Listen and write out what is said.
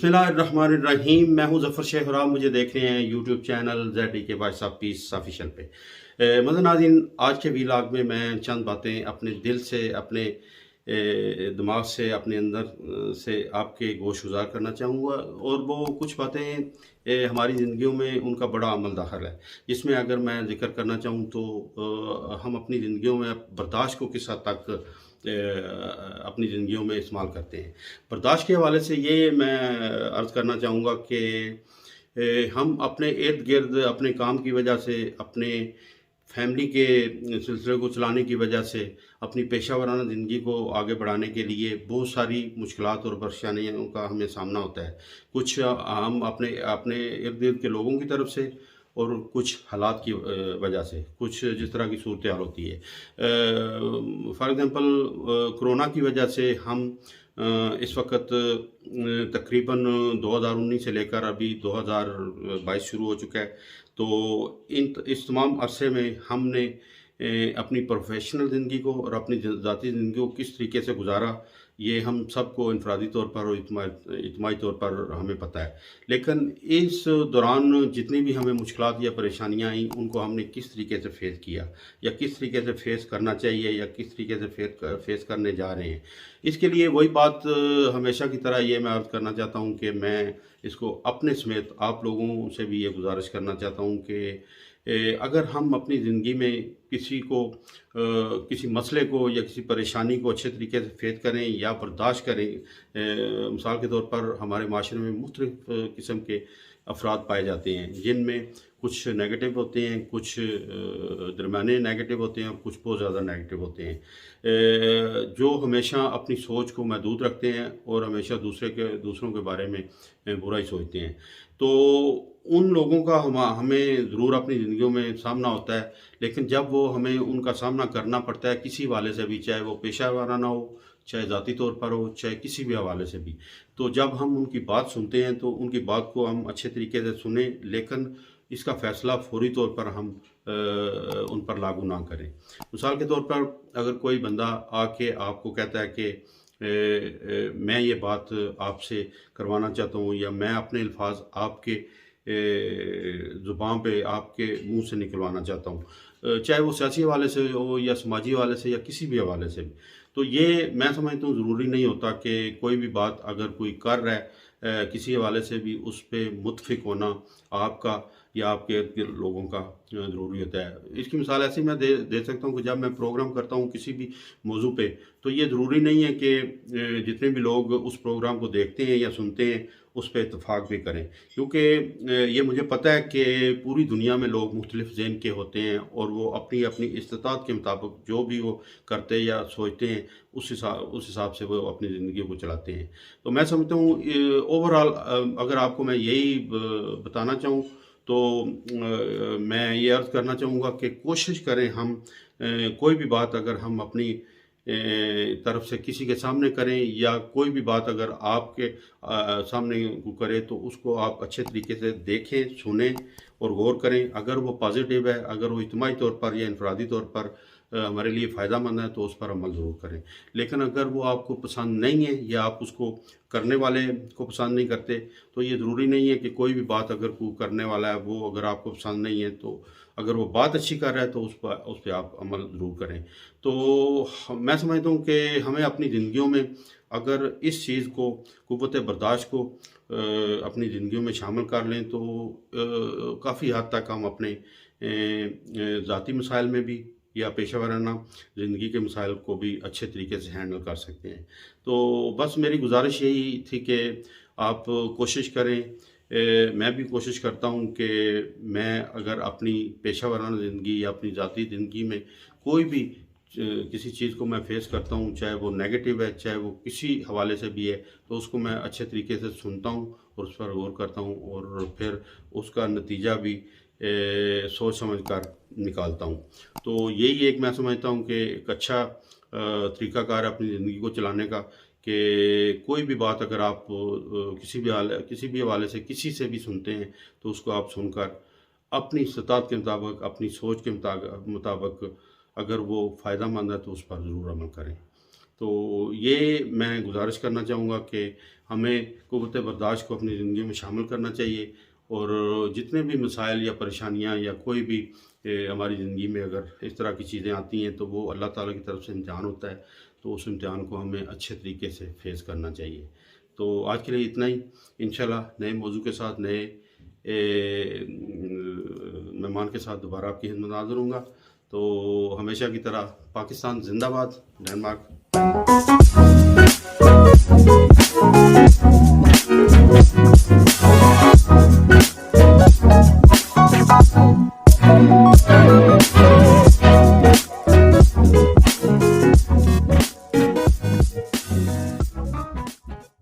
बिस्मिल्लाहिर्रहमानिर्रहीम। मैं हूं ज़फ़र शेखरा। मुझे देख रहे हैं यूट्यूब चैनल ZDK भाई साहब पीस ऑफिशियल पे। मज़े नाज़रीन, आज के व्लॉग में मैं चंद बातें अपने दिल से, अपने दिमाग से, अपने अंदर से आपके गोश गुजार करना चाहूँगा। और वो कुछ बातें हमारी ज़िंदगियों में उनका बड़ा अमल दाखिल है, जिसमें अगर मैं ज़िक्र करना चाहूँ तो हम अपनी ज़िंदगियों में बर्दाश्त को किस हद तक अपनी ज़िंदगियों में इस्तेमाल करते हैं। बर्दाश्त के हवाले से ये मैं अर्ज़ करना चाहूँगा कि हम अपने इर्द गिर्द अपने काम की वजह से, अपने फैमिली के सिलसिले को चलाने की वजह से, अपनी पेशा वराना ज़िंदगी को आगे बढ़ाने के लिए बहुत सारी मुश्किलात और परेशानियों का हमें सामना होता है। कुछ हम अपने अपने इर्द गिर्द के लोगों की तरफ से और कुछ हालात की वजह से, कुछ जिस तरह की सूरत हाल होती है। फॉर एग्ज़ाम्पल कोरोना की वजह से हम इस वक्त तकरीबन 2019 से लेकर अभी 2022 शुरू हो चुका है। तो इस तमाम अरसे में हमने अपनी प्रोफेशनल ज़िंदगी को और अपनी ज़ाती ज़िंदगी को किस तरीके से गुजारा, ये हम सबको इनफरादी तौर पर और इज्तिमाई तौर पर हमें पता है। लेकिन इस दौरान जितनी भी हमें मुश्किलात या परेशानियाँ आईं, उनको हमने किस तरीके से फ़ेस किया, या किस तरीके से फ़ेस करना चाहिए, या किस तरीके से फ़ेस करने जा रहे हैं। इसके लिए वही बात हमेशा की तरह ये मैं अर्ज़ करना चाहता हूँ कि मैं इसको अपने समेत आप लोगों से भी ये गुजारिश करना चाहता हूँ कि अगर हम अपनी ज़िंदगी में किसी मसले को या किसी परेशानी को अच्छे तरीके से फेस करें या बर्दाश्त करें। मिसाल के तौर पर हमारे माशरे में मुख्तलिफ़ किस्म के अफराद पाए जाते हैं, जिनमें कुछ नेगेटिव होते हैं, कुछ दरमियाने नेगेटिव होते हैं और कुछ बहुत ज़्यादा नेगेटिव होते हैं, जो हमेशा अपनी सोच को महदूद रखते हैं और हमेशा दूसरों के बारे में बुरा ही सोचते हैं। तो उन लोगों का हमें ज़रूर अपनी ज़िंदगियों में सामना होता है, लेकिन जब वो हमें उनका सामना करना पड़ता है किसी हवाले से भी, चाहे वो पेशा वाराना हो, चाहे ज़ाती तौर पर हो, चाहे किसी भी हवाले से भी, तो जब हम उनकी बात सुनते हैं तो उनकी बात को हम अच्छे तरीके से सुनें, लेकिन इसका फ़ैसला फ़ौरी तौर पर हम उन पर लागू ना करें। मिसाल के तौर पर अगर कोई बंदा आके आपको कहता है कि मैं ये बात आपसे करवाना चाहता हूँ, या मैं अपने अल्फाज आपके ज़ुबान पे आपके मुंह से निकलवाना चाहता हूँ, चाहे वो सियासी हवाले से हो या समाजी हवाले से या किसी भी हवाले से भी, तो ये मैं समझता हूँ ज़रूरी नहीं होता कि कोई भी बात अगर कोई कर रहा है किसी हवाले से भी उस पर मुतफिक होना आपका या आपके इर्द गिर्द लोगों का ज़रूरी होता है। इसकी मिसाल ऐसी मैं दे सकता हूँ कि जब मैं प्रोग्राम करता हूँ किसी भी मौजू पे, तो ये ज़रूरी नहीं है कि जितने भी लोग उस प्रोग्राम को देखते हैं या सुनते हैं उस पे इत्तफ़ाक़ भी करें, क्योंकि ये मुझे पता है कि पूरी दुनिया में लोग मुख्तलिफ़ ज़हन के होते हैं और वो अपनी अपनी इस्तिताअत के मुताबिक जो भी वो करते या सोचते हैं उस हिसाब से वो अपनी ज़िंदगी को चलाते हैं। तो मैं समझता हूँ ओवरऑल अगर आपको मैं यही बताना चाहूँ तो मैं ये अर्ज़ करना चाहूँगा कि कोशिश करें हम कोई भी बात अगर हम अपनी तरफ से किसी के सामने करें, या कोई भी बात अगर आपके सामने को करे, तो उसको आप अच्छे तरीके से देखें, सुनें और गौर करें। अगर वो पॉजिटिव है, अगर वो इज्तिमाई तौर पर या इनफरादी तौर पर हमारे लिए फ़ायदेमंद है, तो उस पर अमल ज़रूर करें। लेकिन अगर वो आपको पसंद नहीं है या आप उसको करने वाले को पसंद नहीं करते, तो ये ज़रूरी नहीं है कि कोई भी बात अगर कोई करने वाला है वो अगर आपको पसंद नहीं है, तो अगर वो बात अच्छी कर रहा है तो उस पर आप अमल ज़रूर करें। तो मैं समझता हूँ कि हमें अपनी ज़िंदगियों में अगर इस चीज़ को, क़ुव्वत बर्दाश्त को अपनी ज़िंदगियों में शामिल कर लें, तो काफ़ी हद तक हम अपने ज़ाती मसाइल में भी या पेशा वाराना ज़िंदगी के मसाइल को भी अच्छे तरीके से हैंडल कर सकते हैं। तो बस मेरी गुजारिश यही थी कि आप कोशिश करें, मैं भी कोशिश करता हूँ कि मैं अगर अपनी पेशा वाराना ज़िंदगी या अपनी ज़ाती ज़िंदगी में कोई भी किसी चीज़ को मैं फ़ेस करता हूँ, चाहे वो नेगेटिव है, चाहे वो किसी हवाले से भी है, तो उसको मैं अच्छे तरीके से सुनता हूँ और उस पर गौर करता हूँ और फिर उसका नतीजा भी सोच समझ कर निकालता हूँ। तो यही एक मैं समझता हूँ कि एक अच्छा तरीक़ाकार है अपनी ज़िंदगी को चलाने का, कि कोई भी बात अगर आप किसी भी हवाले से किसी से भी सुनते हैं, तो उसको आप सुनकर अपनी इस्तिताअत के मुताबिक, अपनी सोच के मुताबिक अगर वो फ़ायदेमंद है तो उस पर ज़रूर अमल करें। तो ये मैं गुजारिश करना चाहूँगा कि हमें क़ुव्वत बर्दाश्त को अपनी ज़िंदगी में शामिल करना चाहिए और जितने भी मसाइल या परेशानियाँ या कोई भी हमारी ज़िंदगी में अगर इस तरह की चीज़ें आती हैं तो वो अल्लाह ताला की तरफ से इम्तिहान होता है, तो उस इम्तिहान को हमें अच्छे तरीके से फेस करना चाहिए। तो आज के लिए इतना ही, इंशाल्लाह नए मौजू के साथ नए मेहमान के साथ दोबारा आपकी खिदमत में हाज़िर होऊंगा। तो हमेशा की तरह पाकिस्तान जिंदाबाद, डेनमार्क।